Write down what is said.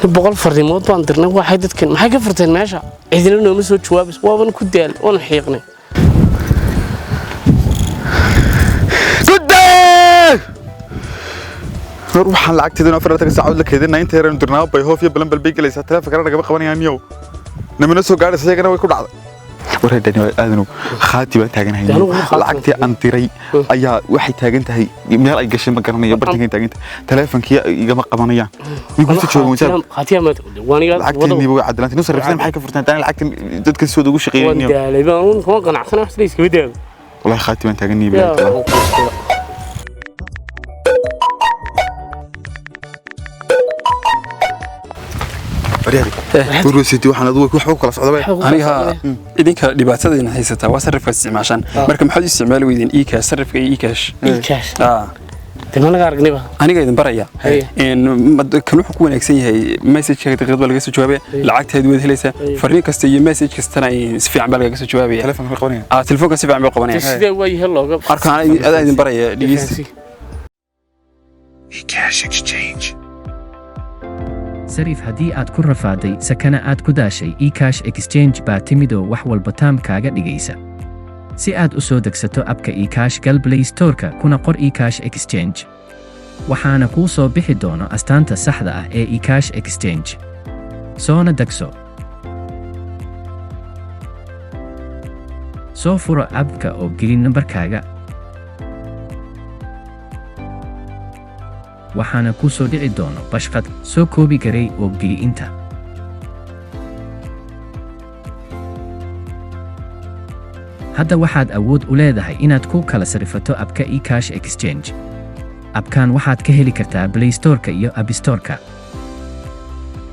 boqol farriimood baan dirnay waxay dadkan maxay ka farteen meesha cidina nooma soo jawaabis waaban ku daal oo xiiqnay waxaan lacagteedana 4 saacadood la keedinaa inta yaraan dirnaa bay hoof iyo balan balbay galaysaa taleefanka naga qabanayaan yow namana soo gaadhay sayagana way ku dhacday wareedani aadanu khaati baan taaganahay lacagtii aan diray ayaa waxay taagan tahay meel ay gashay ma garanayo bartanka taagan taleefankii igama qabanayaan igu soo joogo khaati ama waniga lacagtii way cadalaantay noo sarifsan maxay ka furtaan taan lacagtii dadka soo ugu shaqeeyeen wadaalay baan kuma qanacsanaa wax iska wadaag wallahi khaati baan taaganahay ورسيتي waxaan adugu wax u kala socday aniga idinka dhibaatadayna haysata waa sarifka isticmaashan marka maxaad isticmaal weydin e-cash sarifka e-cash تمام أرجنيبه. أنا قاعد بريا. إن كانوا حكوا نكسين هي مسج كده غير بالجسد جوابه لعقت هدوء هلسة فريق كستي مسج كستنا في عم بالجسد جوابه. تلفون بالقوانين. تلفون كستي عم بالقوانين. تسدي وجه الله. أركان أنا قاعد بريا ليس. e-cash exchange. سريف هدي آد كل رفادي سكنا آد كداشي e-cash exchange بعتمده وحول بتام كاجا دقيسة. si aad u soo degsato abka e-cash gal Play Store-ka kuna qor e-cash exchange waxaana kuu soo bixi doono astaanta saxda ah ee e-cash exchange soona degso soo furo abka oo geli nambarkaaga waxaana kuu soo dhici doono bashqad soo koobi garay oo geli inta hadda waxaad awood u leedahay inaad ku kala sarifato abka e-cash exchange abkan waxaad ka heli kartaa Play Store-ka iyo App Store-ka